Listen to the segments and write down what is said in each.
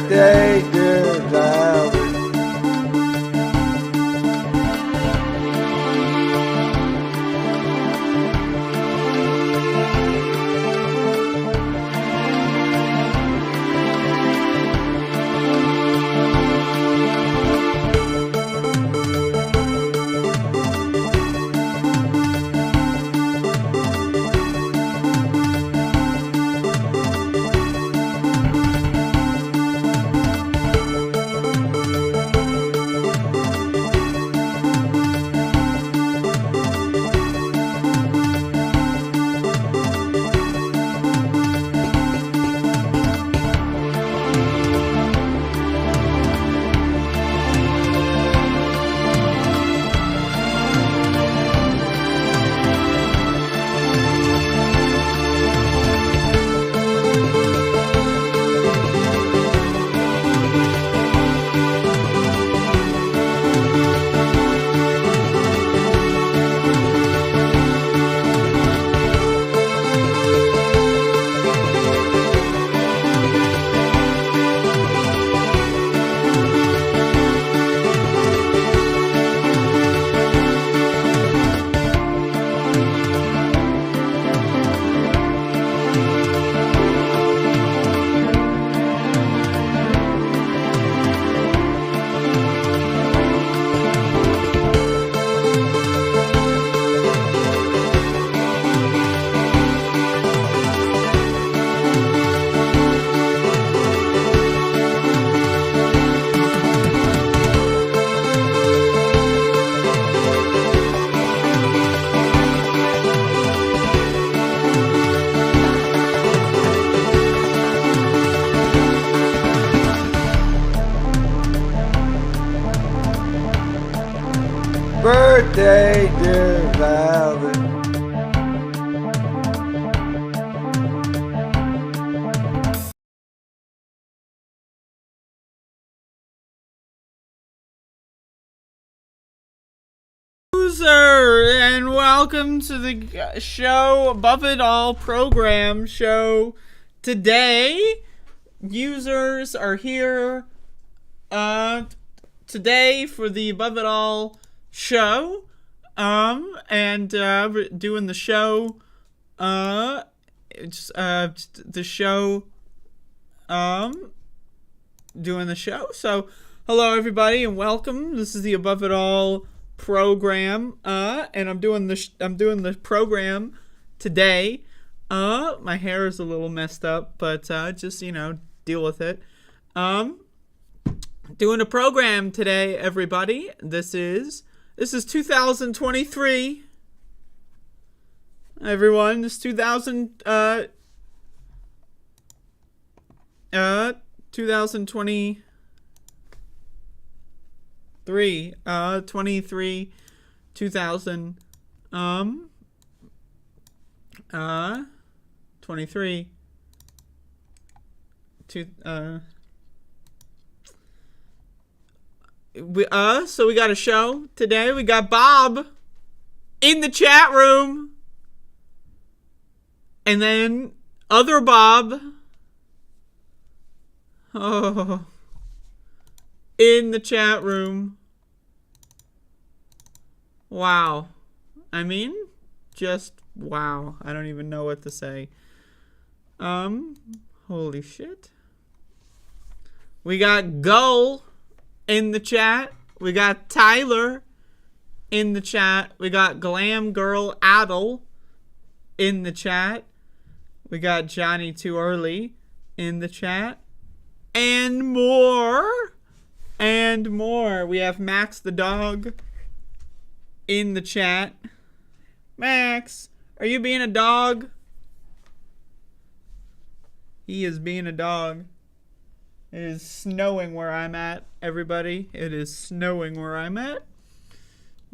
birthday, dear Valerie. Birthday, dear Valerie. And welcome to the show Above It All program show. Today, users are here today for the Above It All show, and we're doing the show, the show, doing the show. So, hello everybody and welcome. This is the Above It All program, and I'm doing the program today. My hair is a little messed up, but just deal with it. Doing a program today, everybody. This is 2023. Everyone, this 2023, 23, 23, so we got a show today. We got Bob in the chat room. And then other Bob. Oh. In the chat room. Wow. I mean, just wow. I don't even know what to say. Holy shit. We got Gull in the chat. We got Tyler in the chat. We got Glam Girl Adel in the chat. We got Johnny Too Early in the chat. And more. And more. We have Max the dog in the chat. Max, are you being a dog? He is being a dog. It is snowing where I'm at, everybody. It is snowing where I'm at.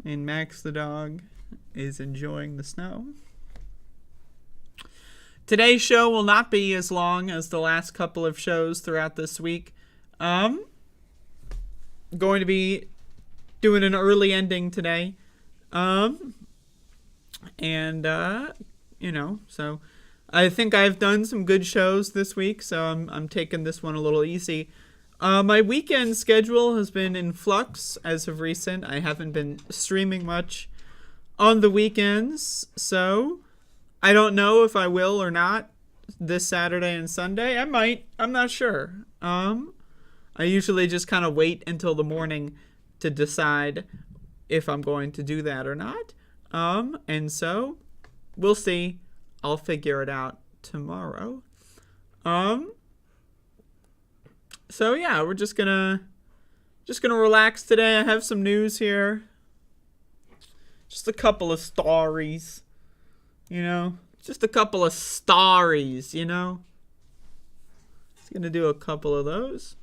And Max the dog is enjoying the snow. Today's show will not be as long as the last couple of shows throughout this week. Going to be doing an early ending today. So I think I've done some good shows this week, so I'm taking this one a little easy. My weekend schedule has been in flux as of recent. I haven't been streaming much on the weekends, so I don't know if I will or not this Saturday and Sunday. I might. I'm not sure. I usually just kind of wait until the morning to decide if I'm going to do that or not. And so we'll see. I'll figure it out tomorrow. So yeah, we're just gonna relax today. I have some news here. Just a couple of stories, Just a couple of stories, Just gonna do a couple of those.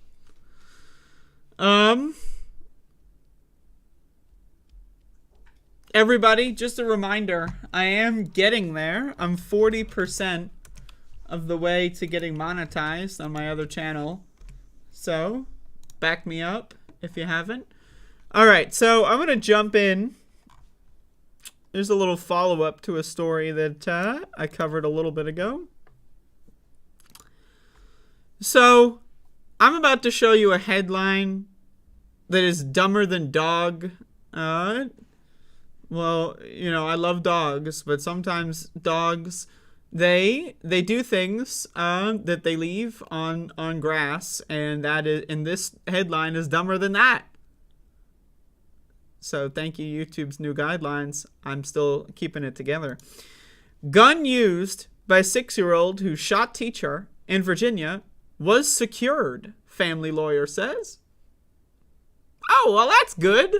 Everybody, just a reminder, I am getting there. I'm 40% of the way to getting monetized on my other channel. So, back me up if you haven't. Alright, so I'm going to jump in. There's a little follow-up to a story that I covered a little bit ago. So, I'm about to show you a headline that is dumber than dog. Well, I love dogs, but sometimes dogs, they do things that they leave on grass, and that is, in this headline, is dumber than that. So thank you, YouTube's new guidelines. I'm still keeping it together. Gun used by 6-year-old who shot teacher in Virginia was secured, family lawyer says. Oh, well, that's good.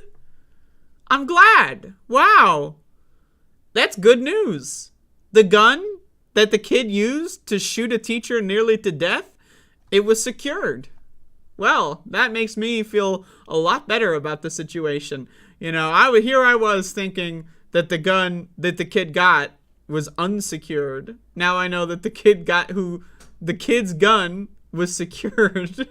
I'm glad. Wow. That's good news. The gun that the kid used to shoot a teacher nearly to death, it was secured. Well, that makes me feel a lot better about the situation. I was thinking that the gun that the kid got was unsecured. Now I know that the kid's gun was secured.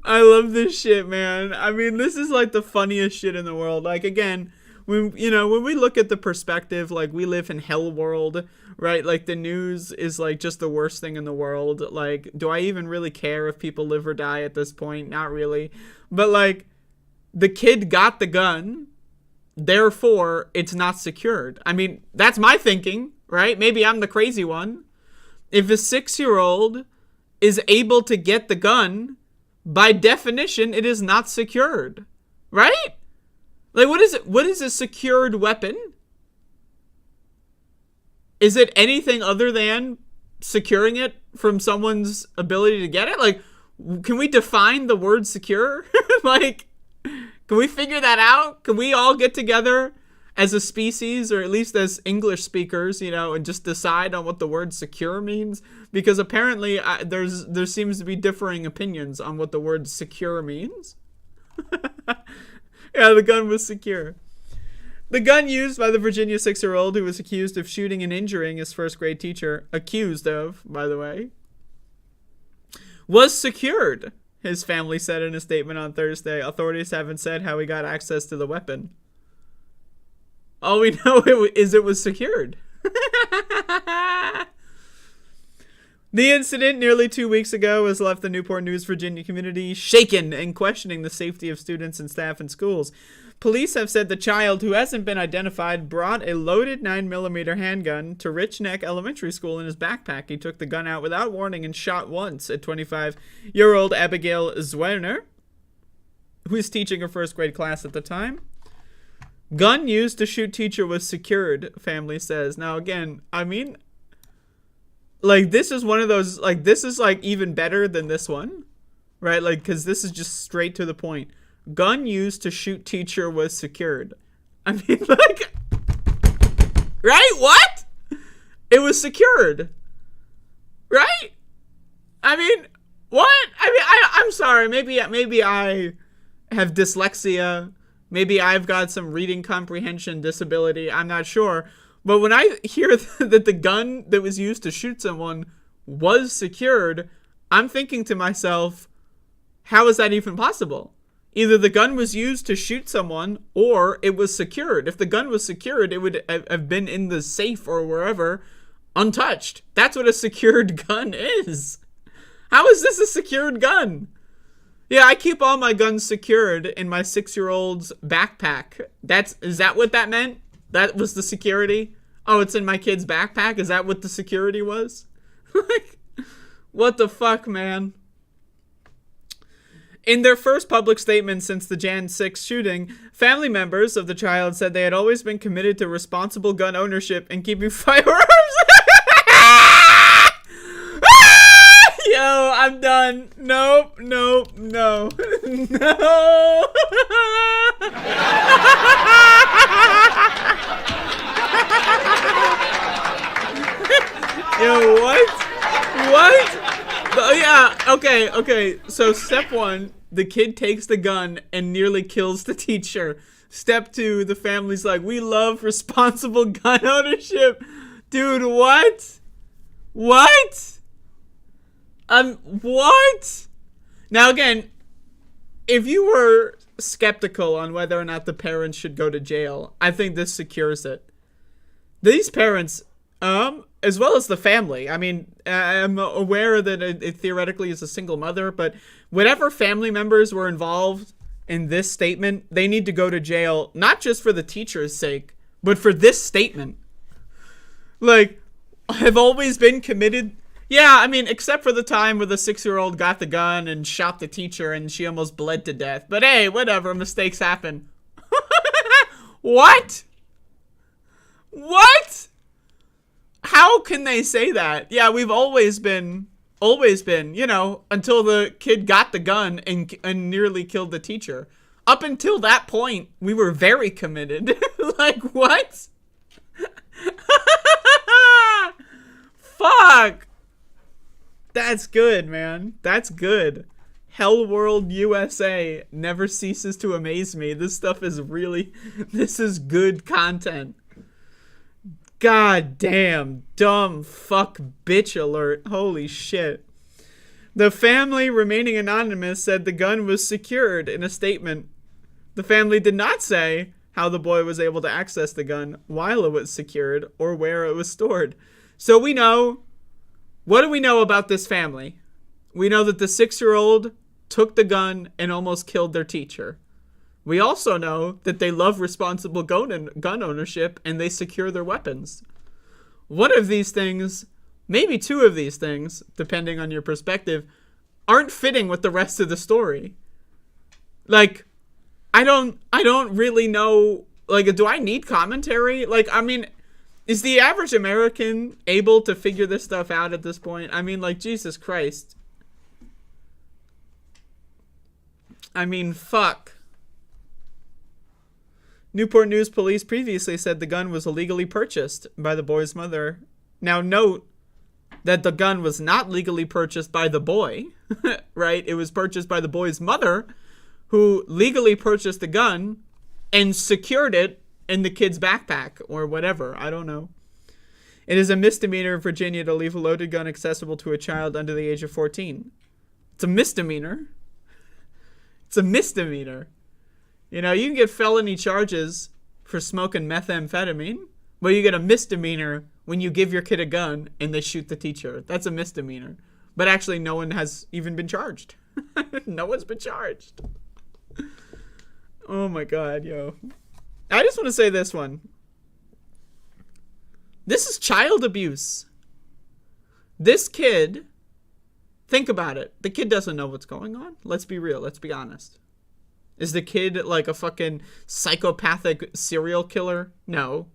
I love this shit, man. I mean, this is like the funniest shit in the world. Like, again, when we look at the perspective, like, we live in hell world, right? Like, the news is like just the worst thing in the world. Like, do I even really care if people live or die at this point? Not really. But like, the kid got the gun, therefore it's not secured. I mean, that's my thinking, right? Maybe I'm the crazy one. If a 6-year-old is able to get the gun, by definition, it is not secured, right? Like, what is it? What is a secured weapon? Is it anything other than securing it from someone's ability to get it? Like, can we define the word secure? Like, can we figure that out? Can we all get together as a species, or at least as English speakers, and just decide on what the word secure means? Because apparently there seems to be differing opinions on what the word secure means. Yeah, the gun was secure. The gun used by the Virginia 6-year-old who was accused of shooting and injuring his first grade teacher, accused of, by the way, was secured, his family said in a statement on Thursday. Authorities haven't said how he got access to the weapon. All we know is it was secured. The incident nearly 2 weeks ago has left the Newport News, Virginia community shaken and questioning the safety of students and staff in schools. Police have said the child, who hasn't been identified, brought a loaded 9mm handgun to Rich Neck Elementary School in his backpack. He took the gun out without warning and shot once at 25-year-old Abigail Zwerner, who was teaching her first grade class at the time. Gun used to shoot teacher was secured, family says. Now, again, I mean, like, this is one of those, like, this is, like, even better than this one, right? Like, because this is just straight to the point. Gun used to shoot teacher was secured. I mean, like, right? What? It was secured. Right? I mean, what? I mean, I'm sorry. Maybe I have dyslexia. Maybe I've got some reading comprehension disability. I'm not sure. But when I hear that the gun that was used to shoot someone was secured, I'm thinking to myself, how is that even possible? Either the gun was used to shoot someone or it was secured. If the gun was secured, it would have been in the safe or wherever, untouched. That's what a secured gun is. How is this a secured gun? Yeah, I keep all my guns secured in my 6-year-old's backpack. Is that what that meant? That was the security? Oh, it's in my kid's backpack? Is that what the security was? Like, what the fuck, man? In their first public statement since the Jan 6 shooting, family members of the child said they had always been committed to responsible gun ownership and keeping firearms. Yo, I'm done. Nope, no. No. Yo, what? Oh, yeah, okay. So step 1, the kid takes the gun and nearly kills the teacher. Step 2, the family's like, we love responsible gun ownership. Dude, what? What? What? Now, again, if you were skeptical on whether or not the parents should go to jail, I think this secures it. These parents, as well as the family, I mean, I'm aware that it theoretically is a single mother, but whatever family members were involved in this statement, they need to go to jail, not just for the teacher's sake, but for this statement. Like, have always been committed. Yeah, I mean, except for the time where the 6-year-old got the gun and shot the teacher and she almost bled to death. But hey, whatever, mistakes happen. What? What? How can they say that? Yeah, we've always been, you know, until the kid got the gun and nearly killed the teacher. Up until that point, we were very committed. Like, what? Fuck. That's good, man. That's good. Hell World USA never ceases to amaze me. This stuff is this is good content. God damn. Dumb fuck bitch alert. Holy shit. The family, remaining anonymous, said the gun was secured in a statement. The family did not say how the boy was able to access the gun while it was secured or where it was stored. So we know. What do we know about this family? We know that the 6-year-old took the gun and almost killed their teacher. We also know that they love responsible gun ownership and they secure their weapons. One of these things, maybe two of these things, depending on your perspective, aren't fitting with the rest of the story. Like, I don't really know, like, do I need commentary? Like, I mean, is the average American able to figure this stuff out at this point? I mean, like, Jesus Christ. I mean, fuck. Newport News police previously said the gun was illegally purchased by the boy's mother. Now, note that the gun was not legally purchased by the boy, right? It was purchased by the boy's mother, who legally purchased the gun and secured it in the kid's backpack or whatever. I don't know. It is a misdemeanor in Virginia to leave a loaded gun accessible to a child under the age of 14. It's a misdemeanor. It's a misdemeanor. You know, you can get felony charges for smoking methamphetamine, but you get a misdemeanor when you give your kid a gun and they shoot the teacher. That's a misdemeanor. But actually, no one has even been charged. No one's been charged. Oh my God, yo. I just want to say this one. This is child abuse. This kid, think about it. The kid doesn't know what's going on. Let's be real. Let's be honest. Is the kid like a fucking psychopathic serial killer? No.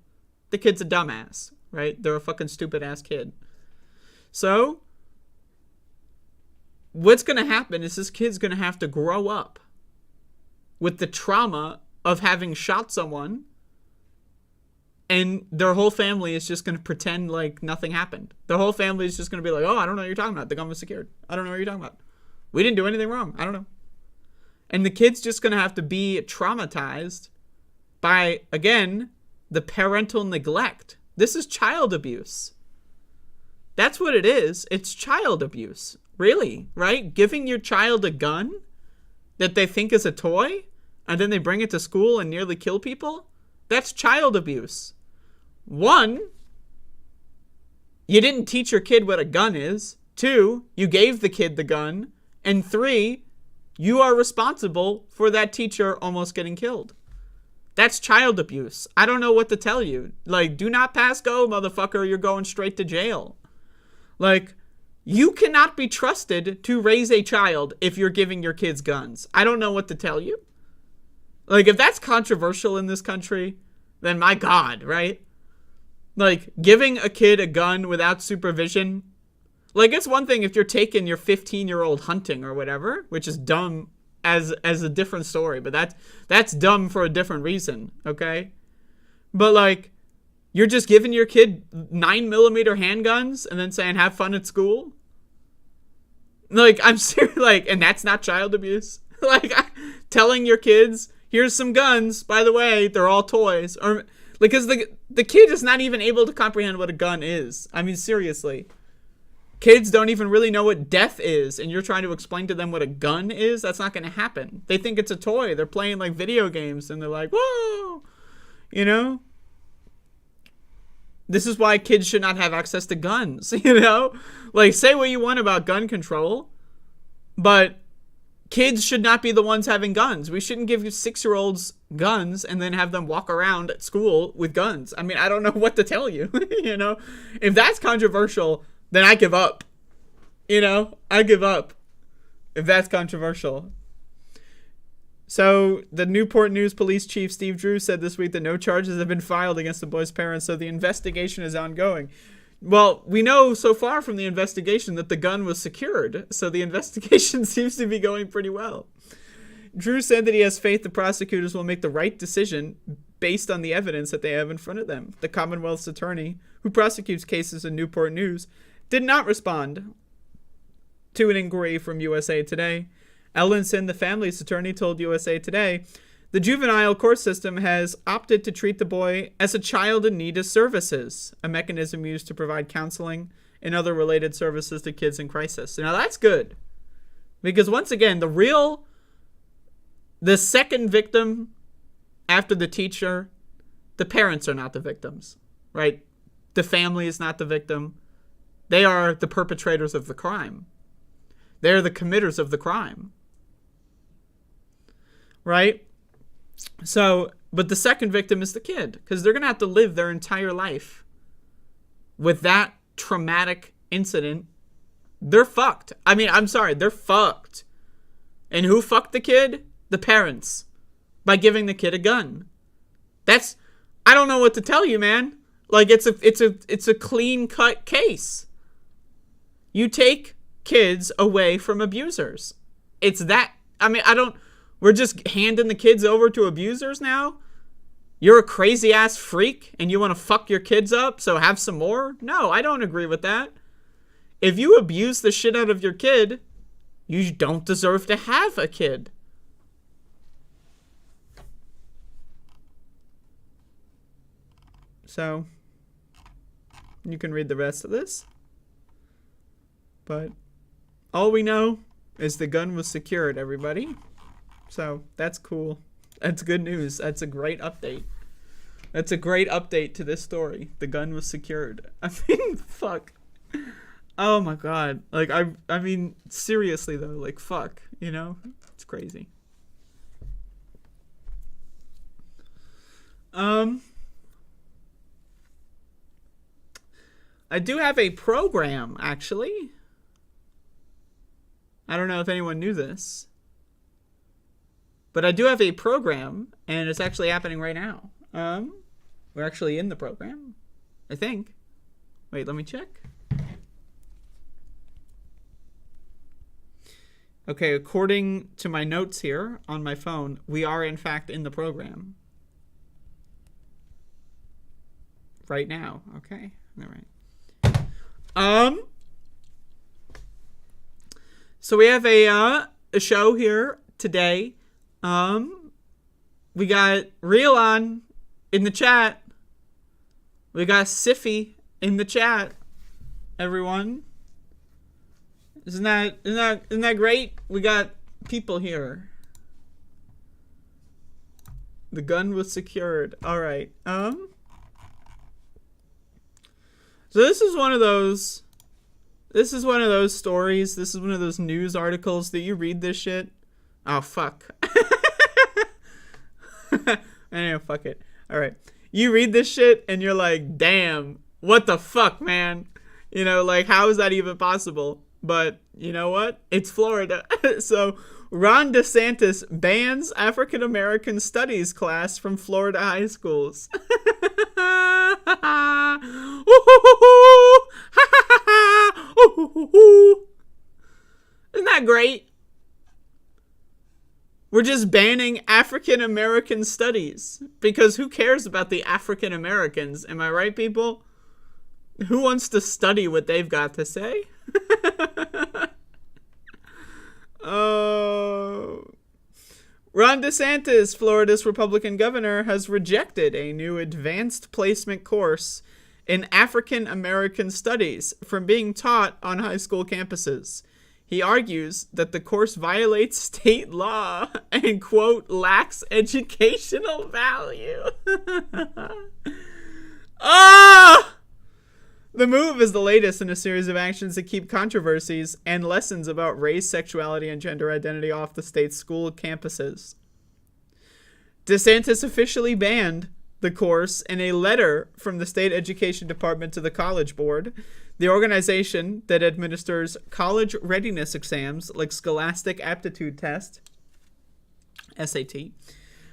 The kid's a dumbass, right? They're a fucking stupid ass kid. So, what's going to happen is this kid's going to have to grow up with the trauma of having shot someone, and their whole family is just going to pretend like nothing happened. The whole family is just going to be like, oh, I don't know what you're talking about. The gun was secured. I don't know what you're talking about. We didn't do anything wrong. I don't know. And the kid's just going to have to be traumatized by, again, the parental neglect. This is child abuse. That's what it is. It's child abuse. Really, right? Giving your child a gun that they think is a toy, and then they bring it to school and nearly kill people? That's child abuse. One, you didn't teach your kid what a gun is. 2, you gave the kid the gun. And 3, you are responsible for that teacher almost getting killed. That's child abuse. I don't know what to tell you. Like, do not pass go, motherfucker. You're going straight to jail. Like, you cannot be trusted to raise a child if you're giving your kids guns. I don't know what to tell you. Like, if that's controversial in this country, then my God, right? Like, giving a kid a gun without supervision. Like, it's one thing if you're taking your 15-year-old hunting or whatever, which is dumb as a different story, but that's dumb for a different reason, okay? But, like, you're just giving your kid 9mm handguns and then saying, have fun at school? Like, I'm serious, like, and that's not child abuse? Like, telling your kids, here's some guns, by the way, they're all toys. Or, because the kid is not even able to comprehend what a gun is. I mean, seriously. Kids don't even really know what death is, and you're trying to explain to them what a gun is? That's not going to happen. They think it's a toy. They're playing, like, video games, and they're like, whoa! You know? This is why kids should not have access to guns, you know? Like, say what you want about gun control, but kids should not be the ones having guns. We shouldn't give 6-year-olds guns and then have them walk around at school with guns. I mean, I don't know what to tell you, you know? If that's controversial, then I give up. You know? I give up if that's controversial. So, the Newport News Police Chief Steve Drew said this week that no charges have been filed against the boy's parents, so the investigation is ongoing. Well, we know so far from the investigation that the gun was secured, so the investigation seems to be going pretty well. Drew said that he has faith the prosecutors will make the right decision based on the evidence that they have in front of them. The Commonwealth's attorney, who prosecutes cases in Newport News, did not respond to an inquiry from USA Today. Ellenson, the family's attorney, told USA Today, the juvenile court system has opted to treat the boy as a child in need of services, a mechanism used to provide counseling and other related services to kids in crisis. Now that's good, because once again, the second victim after the teacher, the parents are not the victims, right? The family is not the victim. They are the perpetrators of the crime. They're the committers of the crime. Right? So, but the second victim is the kid, because they're going to have to live their entire life with that traumatic incident. They're fucked. I mean, I'm sorry, they're fucked. And who fucked the kid? The parents. By giving the kid a gun. That's, I don't know what to tell you, man. Like, it's a clean-cut case. You take kids away from abusers. It's that, I mean, we're just handing the kids over to abusers now? You're a crazy-ass freak and you want to fuck your kids up, so have some more? No, I don't agree with that. If you abuse the shit out of your kid, you don't deserve to have a kid. So, you can read the rest of this. But all we know is the gun was secured, everybody. So, that's cool. That's good news. That's a great update. That's a great update to this story. The gun was secured. I mean, fuck. Oh my God. Like, I mean, seriously though, like, fuck, you know? It's crazy. I do have a program, actually. I don't know if anyone knew this. But I do have a program, and it's actually happening right now. We're actually in the program, I think. Wait, let me check. Okay, according to my notes here on my phone, we are in fact in the program. Right now. Okay. All right. So we have a show here today. We got Reelon in the chat. We got Siffy in the chat. Everyone. Isn't that great? We got people here. The gun was secured. All right. So this is one of those This is one of those stories. This is one of those news articles that you read this shit. Oh, fuck. Anyway, fuck it. All right. You read this shit and you're like, damn, what the fuck, man? You know, like, how is that even possible? But you know what? It's Florida. So Ron DeSantis bans African American Studies class from Florida high schools. Isn't that great? We're just banning African American studies because who cares about the African Americans? Am I right, people? Who wants to study what they've got to say? Oh. Ron DeSantis, Florida's Republican governor, has rejected a new advanced placement course in African American studies from being taught on high school campuses. He argues that the course violates state law and, quote, lacks educational value. Ah! The move is the latest in a series of actions that keep controversies and lessons about race, sexuality, and gender identity off the state's school campuses. DeSantis officially banned the course in a letter from the state education department to the College Board, the organization that administers college readiness exams like Scholastic Aptitude Test, SAT.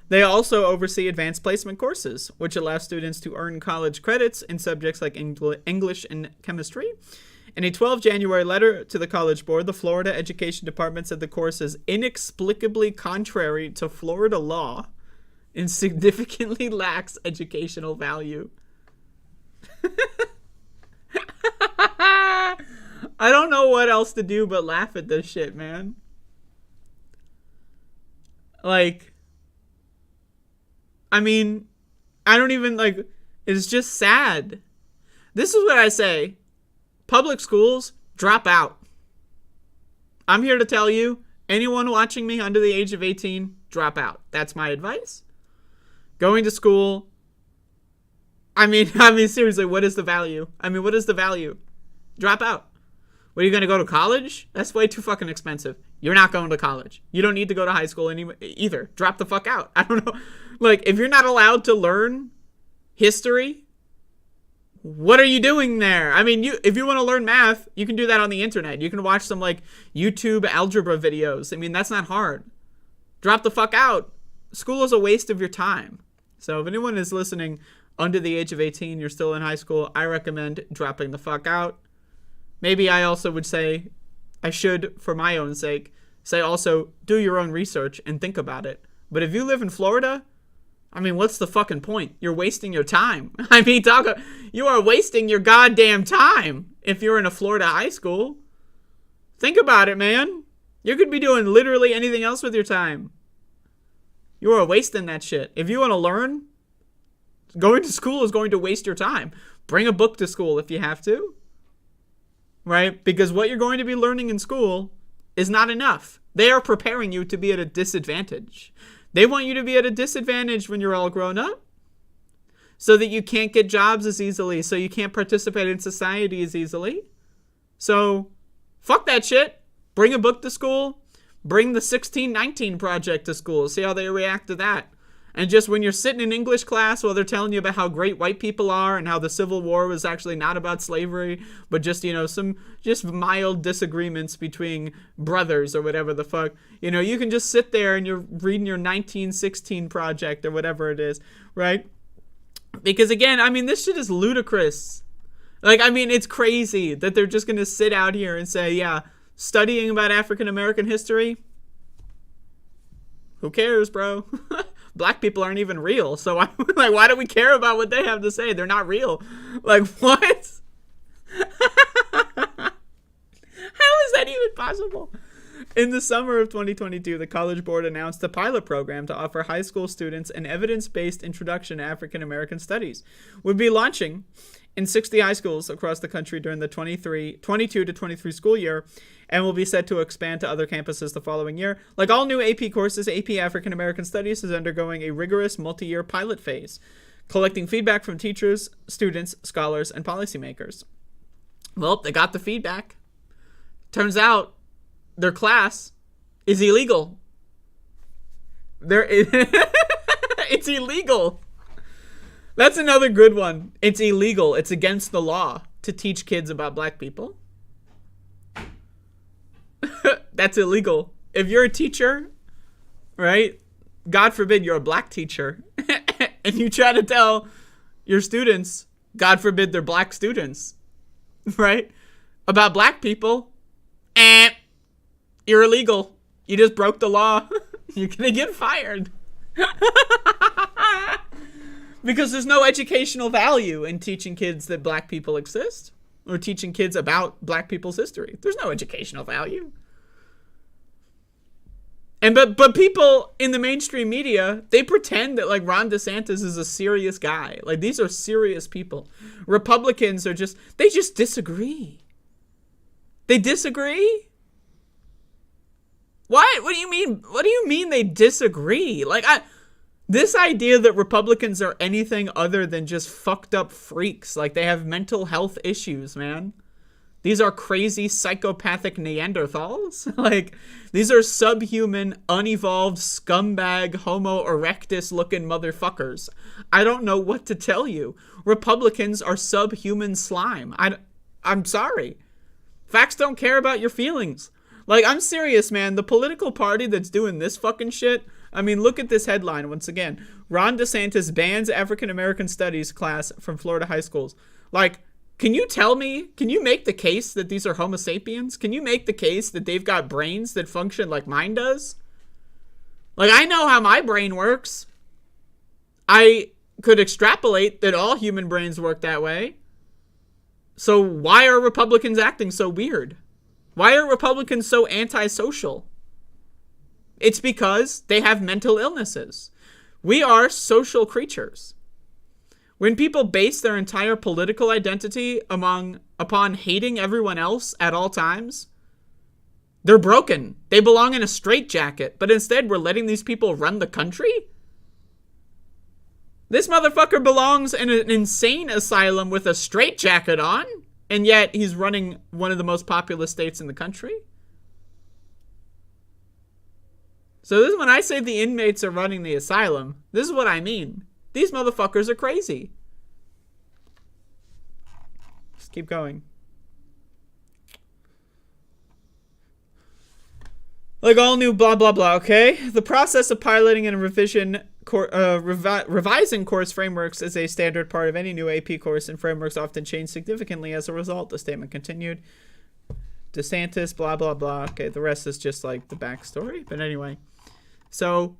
They also oversee advanced placement courses, which allow students to earn college credits in subjects like English and chemistry. In a 12 January letter to the College Board, the Florida Education Department said the course is inexplicably contrary to Florida law and significantly lacks educational value. I don't know what else to do but laugh at this shit, man. Like, I mean, I don't even, like, it's just sad. This is what I say. Public schools, drop out. I'm here to tell you, anyone watching me under the age of 18, drop out. That's my advice. Going to school, I mean, seriously, what is the value? What is the value? Drop out. What, are you going to go to college? That's way too fucking expensive. You're not going to college. You don't need to go to high school either. Drop the fuck out. I don't know. Like, if you're not allowed to learn history, what are you doing there? I mean, if you want to learn math, you can do that on the internet. You can watch some, like, YouTube algebra videos. I mean, that's not hard. Drop the fuck out. School is a waste of your time. So if anyone is listening under the age of 18, you're still in high school, I recommend dropping the fuck out. Maybe I also would say, I should, for my own sake, say also, do your own research and think about it. But if you live in Florida, I mean, what's the fucking point? You're wasting your time. I mean, you are wasting your goddamn time if you're in a Florida high school. Think about it, man. You could be doing literally anything else with your time. You are wasting that shit. If you want to learn, going to school is going to waste your time. Bring a book to school if you have to. Right? Because what you're going to be learning in school is not enough. They are preparing you to be at a disadvantage. They want you to be at a disadvantage when you're all grown up so that you can't get jobs as easily, so you can't participate in society as easily. So, fuck that shit. Bring a book to school. Bring the 1619 project to school. See how they react to that. And just when you're sitting in English class while they're telling you about how great white people are and how the Civil War was actually not about slavery, but just, some just mild disagreements between brothers or whatever the fuck. You can just sit there and you're reading your 1916 project or whatever it is, right? Because again, this shit is ludicrous. Like, it's crazy that they're just going to sit out here and say, yeah, studying about African American history, who cares, bro? Black people aren't even real, so why do we care about what they have to say? They're not real. Like, what? How is that even possible? In the summer of 2022, the College Board announced a pilot program to offer high school students an evidence-based introduction to African American studies. Would be launching in 60 high schools across the country during the 22 to 23 school year, and will be set to expand to other campuses the following year. Like all new AP courses, AP African American Studies is undergoing a rigorous multi-year pilot phase, collecting feedback from teachers, students, scholars, and policymakers. Well, they got the feedback. Turns out their class is illegal. It's illegal. That's another good one. It's illegal. It's against the law to teach kids about black people. That's illegal. If you're a teacher, right? God forbid you're a black teacher, and you try to tell your students, God forbid they're black students, right? About black people, you're illegal. You just broke the law. You're gonna get fired. Because there's no educational value in teaching kids that black people exist or teaching kids about black people's history. There's no educational value. And but people in the mainstream media, they pretend that like Ron DeSantis is a serious guy. Like these are serious people. Republicans are they just disagree. They disagree? What? What do you mean? What do you mean they disagree? Like this idea that Republicans are anything other than just fucked up freaks, like they have mental health issues, man. These are crazy psychopathic Neanderthals. Like these are subhuman, unevolved, scumbag, Homo erectus looking motherfuckers. I don't know what to tell you. Republicans are subhuman slime. I'm sorry. Facts don't care about your feelings. Like, I'm serious, man. The political party that's doing this fucking shit. I mean, look at this headline once again. Ron DeSantis bans African American studies class from Florida high schools. Like, can you tell me, can you make the case that these are Homo sapiens? Can you make the case that they've got brains that function like mine does? Like, I know how my brain works. I could extrapolate that all human brains work that way. So why are Republicans acting so weird? Why are Republicans so antisocial? It's because they have mental illnesses. We are social creatures. When people base their entire political identity upon hating everyone else at all times, they're broken. They belong in a straitjacket, but instead we're letting these people run the country? This motherfucker belongs in an insane asylum with a straitjacket on, and yet he's running one of the most populous states in the country. So this is when I say the inmates are running the asylum. This is what I mean. These motherfuckers are crazy. Just keep going. Like all new blah, blah, blah, okay? The process of piloting and revising course frameworks is a standard part of any new AP course, and frameworks often change significantly as a result, the statement continued. DeSantis, blah, blah, blah. Okay, the rest is just like the backstory. But anyway, so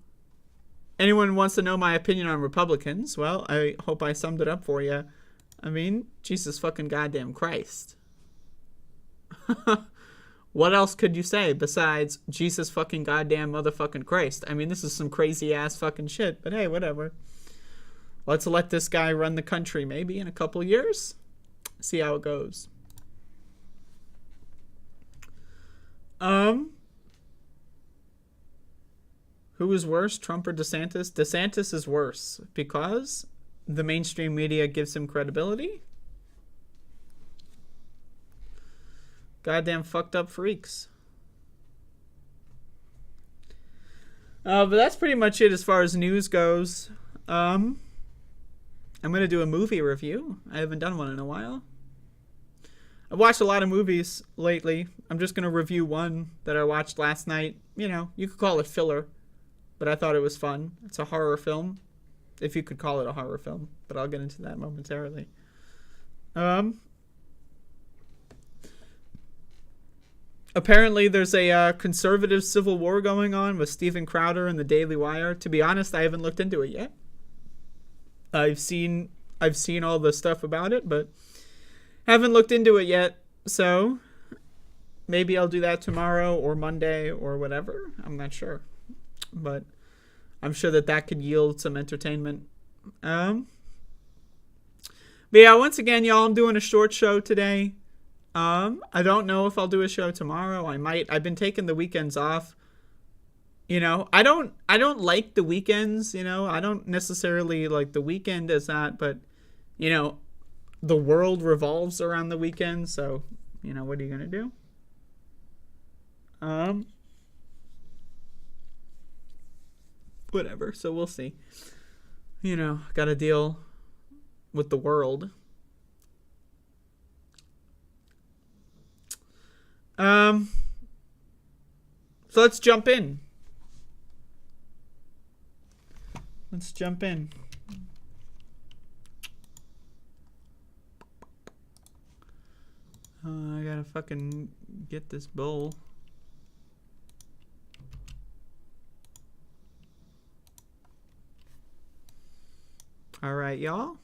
anyone wants to know my opinion on Republicans? Well, I hope I summed it up for you. I mean, Jesus fucking goddamn Christ. What else could you say besides Jesus fucking goddamn motherfucking Christ? I mean, this is some crazy ass fucking shit, but hey, whatever. Let's let this guy run the country maybe in a couple years. See how it goes. Who is worse, Trump or DeSantis? DeSantis is worse because the mainstream media gives him credibility. Goddamn fucked up freaks. But that's pretty much it as far as news goes. I'm going to do a movie review. I haven't done one in a while. I've watched a lot of movies lately. I'm just going to review one that I watched last night. You know, you could call it filler, but I thought it was fun. It's a horror film, if you could call it a horror film, but I'll get into that momentarily. Apparently, there's a conservative civil war going on with Steven Crowder and the Daily Wire. To be honest, I haven't looked into it yet. I've seen all the stuff about it, but haven't looked into it yet. So maybe I'll do that tomorrow or Monday or whatever. I'm not sure, but I'm sure that could yield some entertainment. But yeah, once again, y'all, I'm doing a short show today. I don't know if I'll do a show tomorrow. I might. I've been taking the weekends off. You know, I don't like the weekends, you know. I don't necessarily like the weekend as that, but you know, the world revolves around the weekend, so, you know, what are you going to do? Whatever. So we'll see. You know, got to deal with the world. So let's jump in. I gotta fucking get this bowl. All right, y'all.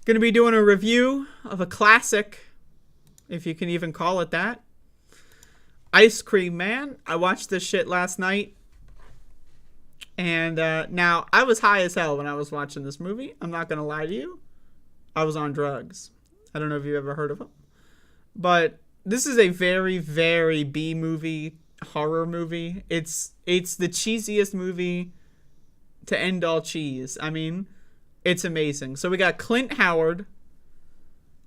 Gonna be doing a review of a classic, if you can even call it that. Ice Cream Man. I watched this shit last night. And now, I was high as hell when I was watching this movie. I'm not gonna lie to you. I was on drugs. I don't know if you've ever heard of them. But this is a very, very B-movie, horror movie. It's the cheesiest movie to end all cheese. I mean, it's amazing. So we got Clint Howard,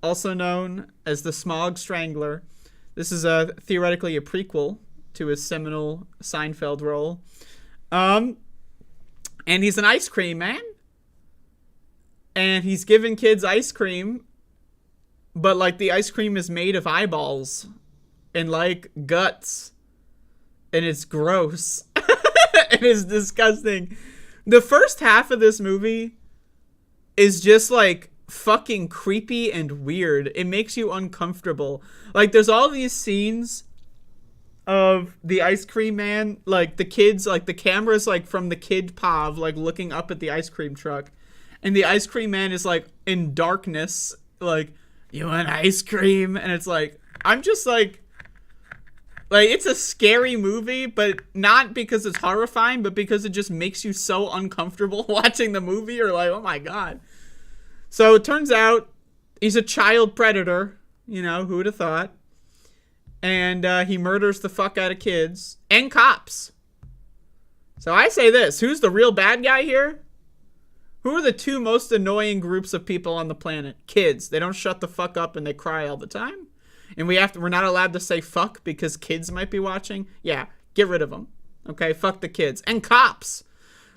also known as the Smog Strangler. This is theoretically a prequel to his seminal Seinfeld role. And he's an ice cream man. And he's giving kids ice cream, but like the ice cream is made of eyeballs and like guts. And it's gross. It is disgusting. The first half of this movie is just like fucking creepy and weird. It makes you uncomfortable. Like there's all these scenes of the ice cream man, like the kids, like the camera's like from the kid Pav, like looking up at the ice cream truck. And the ice cream man is like in darkness, like, you want ice cream? And it's like, I'm just like it's a scary movie, but not because it's horrifying, but because it just makes you so uncomfortable watching the movie. You're like, oh my God. So it turns out he's a child predator, you know, who would have thought? And he murders the fuck out of kids and cops. So I say this, who's the real bad guy here? Who are the two most annoying groups of people on the planet? Kids. They don't shut the fuck up and they cry all the time. And we're not allowed to say fuck because kids might be watching. Yeah, get rid of them. Okay, fuck the kids. And cops.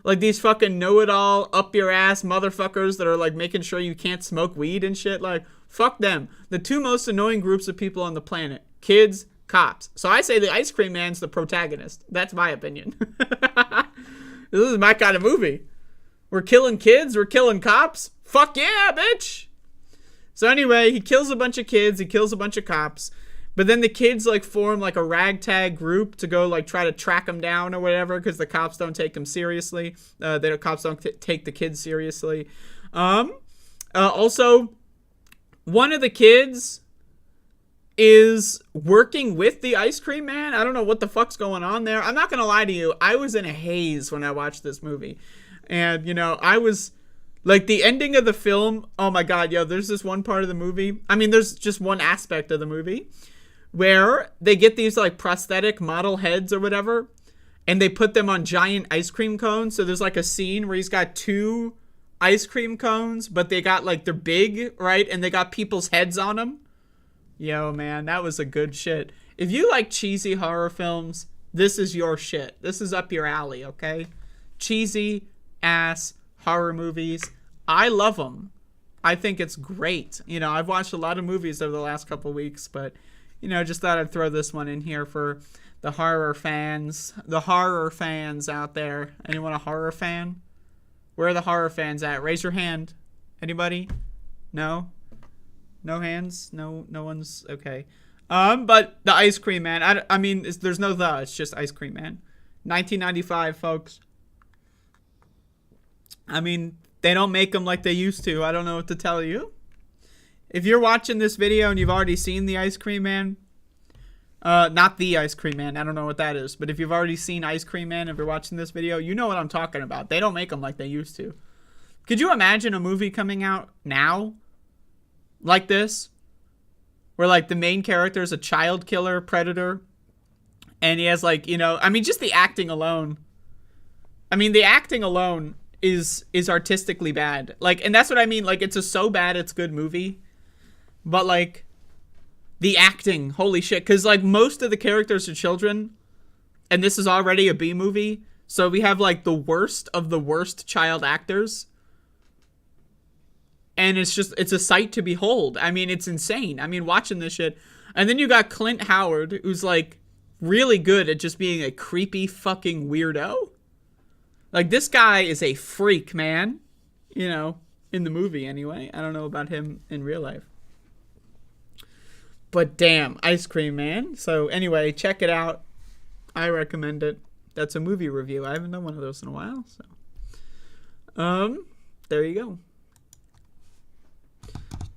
Like these fucking know-it-all, up-your-ass motherfuckers that are like making sure you can't smoke weed and shit. Like, fuck them. The two most annoying groups of people on the planet. Kids, cops. So I say the ice cream man's the protagonist. That's my opinion. This is my kind of movie. We're killing kids. We're killing cops. Fuck yeah, bitch. So anyway, he kills a bunch of kids. He kills a bunch of cops. But then the kids like form like a ragtag group to go like try to track him down or whatever because the cops don't take him seriously. The cops don't take the kids seriously. Also, one of the kids is working with the ice cream man. I don't know what the fuck's going on there. I'm not going to lie to you. I was in a haze when I watched this movie. And, you know, I was like the ending of the film. Oh my God, yo, there's this one part of the movie. I mean, there's just one aspect of the movie where they get these like prosthetic model heads or whatever. And they put them on giant ice cream cones. So there's like a scene where he's got two ice cream cones, but they got like, they're big, right? And they got people's heads on them. Yo, man, that was a good shit. If you like cheesy horror films, this is your shit. This is up your alley, okay? Cheesy ass horror movies. I love them. I think it's great. You know, I've watched a lot of movies over the last couple weeks, but, you know, just thought I'd throw this one in here for the horror fans. The horror fans out there. Anyone a horror fan? Where are the horror fans at? Raise your hand. Anybody? No? No hands? No one's okay. But the Ice Cream Man. I mean, there's no the. It's just Ice Cream Man. 1995, folks. I mean, they don't make them like they used to. I don't know what to tell you. If you're watching this video and you've already seen the Ice Cream Man, not the Ice Cream Man. I don't know what that is. But if you've already seen Ice Cream Man, if you're watching this video, you know what I'm talking about. They don't make them like they used to. Could you imagine a movie coming out now like this? Where like the main character is a child killer predator. And he has like, you know, I mean, just the acting alone. I mean, the acting alone is artistically bad. Like, and that's what I mean. Like, it's a so bad it's good movie. But like, The acting, holy shit. Because, like, most of the characters are children. And this is already a B movie. So we have, like, the worst of the worst child actors. And it's a sight to behold. I mean, it's insane. I mean, watching this shit. And then you got Clint Howard, who's, like, really good at just being a creepy fucking weirdo. Like, this guy is a freak, man. You know, in the movie anyway. I don't know about him in real life. But damn, Ice Cream Man. So anyway, check it out. I recommend it. That's a movie review. I haven't done one of those in a while. So, there you go.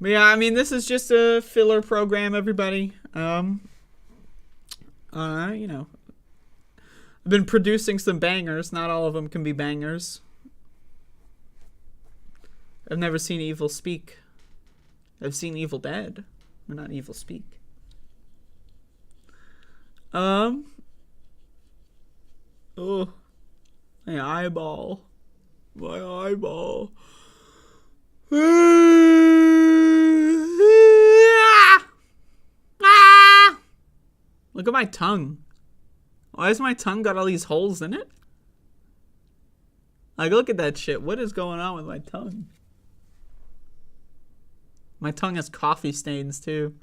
But yeah, I mean, this is just a filler program, everybody. You know, I've been producing some bangers. Not all of them can be bangers. I've never seen Evil Speak. I've seen Evil Dead. But not Evil Speak. Oh, my eyeball. My eyeball. Look at my tongue. Why has my tongue got all these holes in it? Like, look at that shit. What is going on with my tongue? My tongue has coffee stains, too.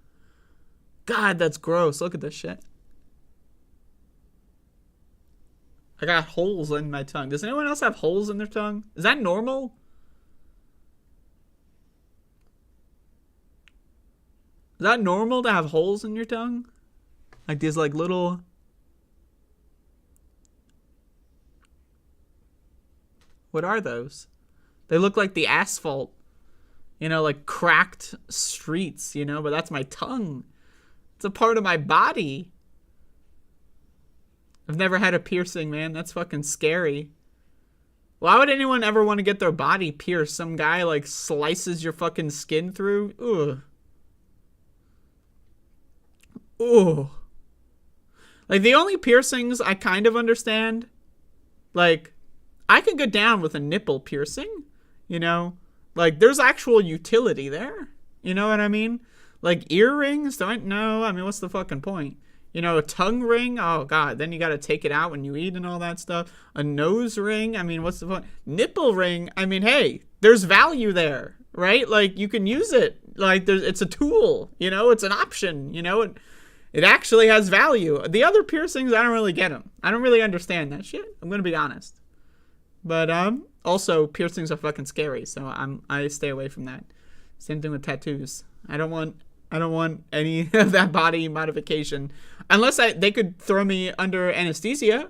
God, that's gross. Look at this shit. I got holes in my tongue. Does anyone else have holes in their tongue? Is that normal? Is that normal to have holes in your tongue? Like these, like, little... What are those? They look like the asphalt. You know, like cracked streets, you know? But that's my tongue. It's a part of my body. I've never had a piercing, man. That's fucking scary. Why would anyone ever want to get their body pierced? Some guy, like, slices your fucking skin through? Ugh. Ugh. Like, the only piercings I kind of understand, like, I can go down with a nipple piercing, you know? Like, there's actual utility there. You know what I mean? Like, earrings, don't know. I mean, what's the fucking point? You know, a tongue ring, oh god, then you gotta take it out when you eat and all that stuff. A nose ring, I mean, what's the point? Nipple ring, I mean, hey, there's value there, right? Like, you can use it. Like, it's a tool, you know? It's an option, you know? It actually has value. The other piercings, I don't really get them. I don't really understand that shit. I'm gonna be honest. But, also, piercings are fucking scary, so I stay away from that. Same thing with tattoos. I don't want any of that body modification. Unless they could throw me under anesthesia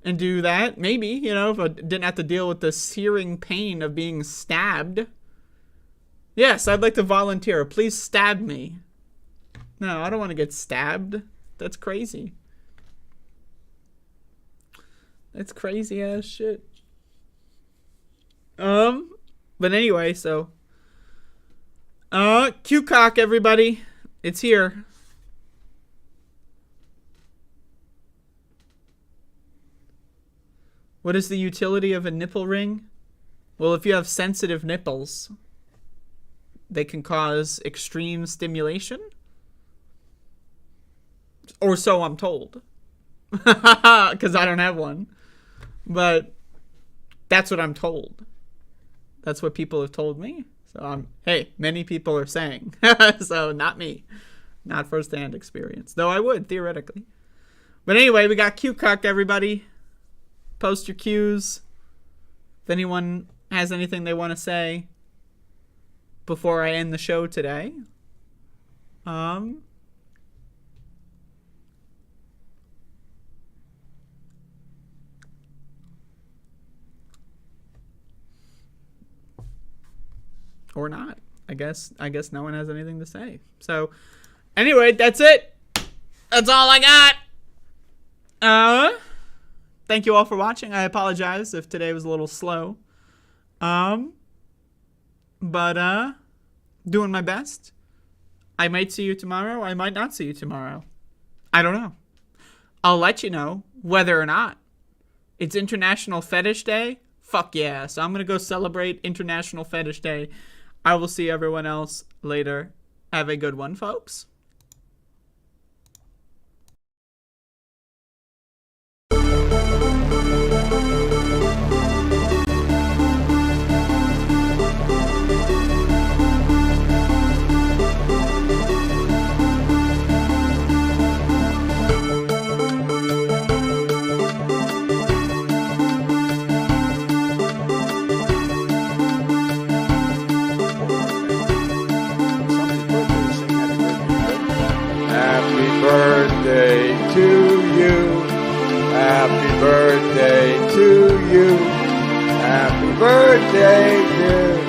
and do that. Maybe, you know, if I didn't have to deal with the searing pain of being stabbed. Yes, I'd like to volunteer. Please stab me. No, I don't want to get stabbed. That's crazy. That's crazy ass shit. But anyway, so... Q-cock, everybody. It's here. What is the utility of a nipple ring? Well, if you have sensitive nipples, they can cause extreme stimulation. Or so I'm told. Because I don't have one. But that's what I'm told. That's what people have told me. So, hey, many people are saying. So, not me. Not first-hand experience. Though I would, theoretically. But anyway, we got Q-cock, everybody. Post your Qs. If anyone has anything they want to say before I end the show today. Or not. I guess no one has anything to say. So, anyway, that's it. That's all I got. Thank you all for watching. I apologize if today was a little slow. But doing my best. I might see you tomorrow. I might not see you tomorrow. I don't know. I'll let you know whether or not. It's International Fetish Day. Fuck yeah. So I'm going to go celebrate International Fetish Day. I will see everyone else later. Have a good one, folks. birthday to you. Happy birthday to you. Happy birthday, dear